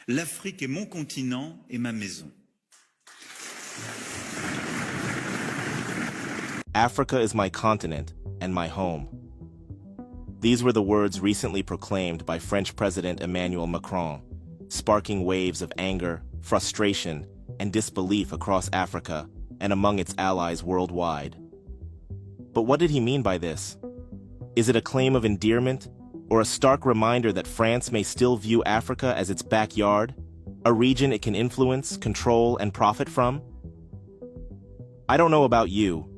L'Afrique est mon continent et ma maison. Africa is my continent and my home. These were the words recently proclaimed by French President Emmanuel Macron, sparking waves of anger, frustration, and disbelief across Africa and among its allies worldwide. But what did he mean by this? Is it a claim of endearment, or a stark reminder that France may still view Africa as its backyard, a region it can influence, control, and profit from? I don't know about you,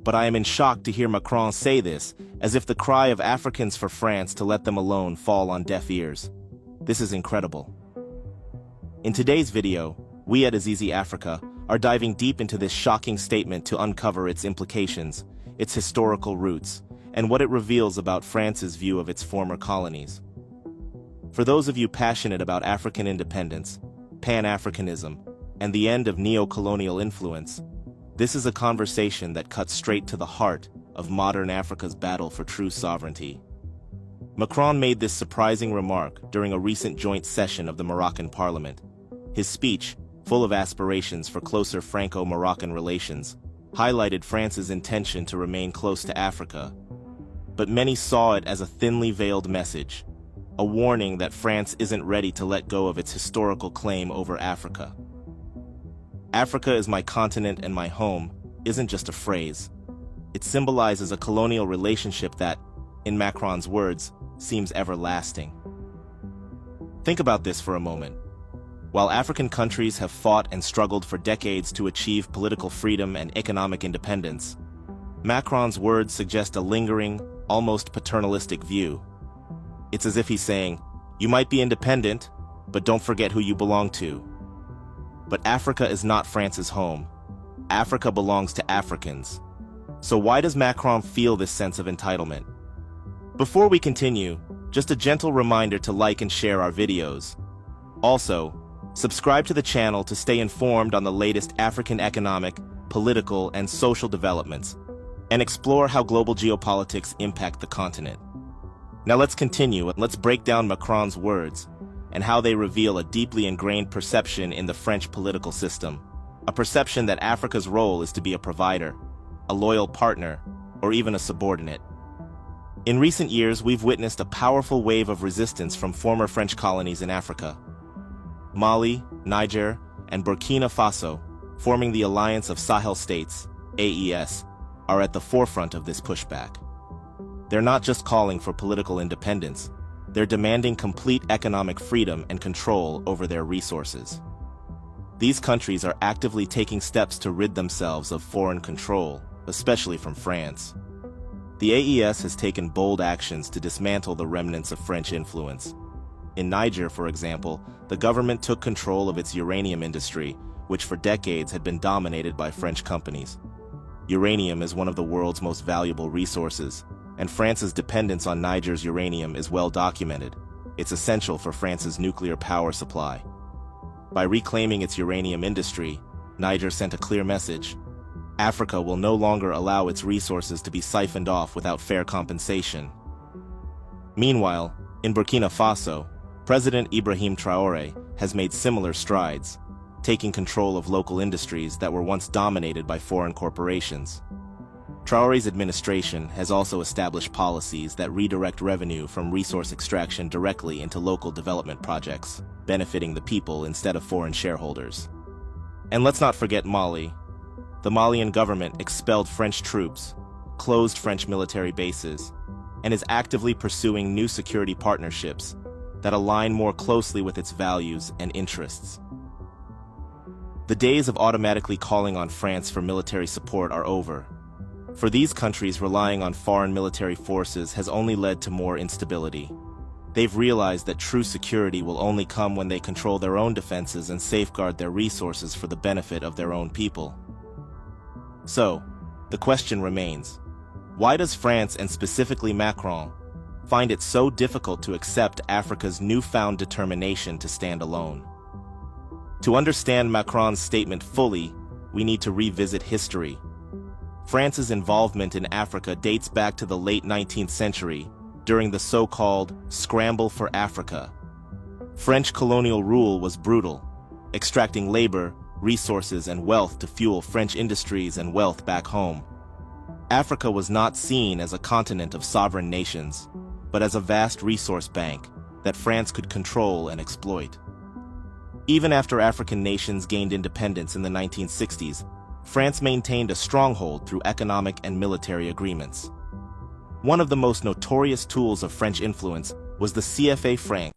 but I am in shock to hear Macron say this, as if the cry of Africans for France to let them alone fall on deaf ears. This is incredible. In today's video, we at Azizi Africa are diving deep into this shocking statement to uncover its implications, its historical roots, and what it reveals about France's view of its former colonies. For those of you passionate about African independence, Pan-Africanism, and the end of neo-colonial influence, this is a conversation that cuts straight to the heart of modern Africa's battle for true sovereignty. Macron made this surprising remark during a recent joint session of the Moroccan parliament. His speech, full of aspirations for closer Franco-Moroccan relations, highlighted France's intention to remain close to Africa. But many saw it as a thinly veiled message, a warning that France isn't ready to let go of its historical claim over Africa. Africa is my continent and my home isn't just a phrase. It symbolizes a colonial relationship that, in Macron's words, seems everlasting. Think about this for a moment. While African countries have fought and struggled for decades to achieve political freedom and economic independence, Macron's words suggest a lingering, almost paternalistic view. It's as if he's saying, you might be independent, but don't forget who you belong to. But Africa is not France's home. Africa belongs to Africans. So why does Macron feel this sense of entitlement? Before we continue, just a gentle reminder to like and share our videos. Also, subscribe to the channel to stay informed on the latest African economic, political, and social developments, and explore how global geopolitics impact the continent. Now let's continue and let's break down Macron's words and how they reveal a deeply ingrained perception in the French political system, a perception that Africa's role is to be a provider, a loyal partner, or even a subordinate. In recent years, we've witnessed a powerful wave of resistance from former French colonies in Africa. Mali, Niger, and Burkina Faso, forming the Alliance of Sahel States, AES, are at the forefront of this pushback. They're not just calling for political independence, they're demanding complete economic freedom and control over their resources. These countries are actively taking steps to rid themselves of foreign control, especially from France. The AES has taken bold actions to dismantle the remnants of French influence. In Niger, for example, the government took control of its uranium industry, which for decades had been dominated by French companies. Uranium is one of the world's most valuable resources, and France's dependence on Niger's uranium is well documented. It's essential for France's nuclear power supply. By reclaiming its uranium industry, Niger sent a clear message. Africa will no longer allow its resources to be siphoned off without fair compensation. Meanwhile, in Burkina Faso, President Ibrahim Traoré has made similar strides, taking control of local industries that were once dominated by foreign corporations. Traoré's administration has also established policies that redirect revenue from resource extraction directly into local development projects, benefiting the people instead of foreign shareholders. And let's not forget Mali. The Malian government expelled French troops, closed French military bases, and is actively pursuing new security partnerships that align more closely with its values and interests. The days of automatically calling on France for military support are over. For these countries, relying on foreign military forces has only led to more instability. They've realized that true security will only come when they control their own defenses and safeguard their resources for the benefit of their own people. So, the question remains, why does France, and specifically Macron, find it so difficult to accept Africa's newfound determination to stand alone? To understand Macron's statement fully, we need to revisit history. France's involvement in Africa dates back to the late 19th century, during the so-called Scramble for Africa. French colonial rule was brutal, extracting labor, resources, and wealth to fuel French industries and wealth back home. Africa was not seen as a continent of sovereign nations, but as a vast resource bank that France could control and exploit. Even after African nations gained independence in the 1960s, France maintained a stronghold through economic and military agreements. One of the most notorious tools of French influence was the CFA franc,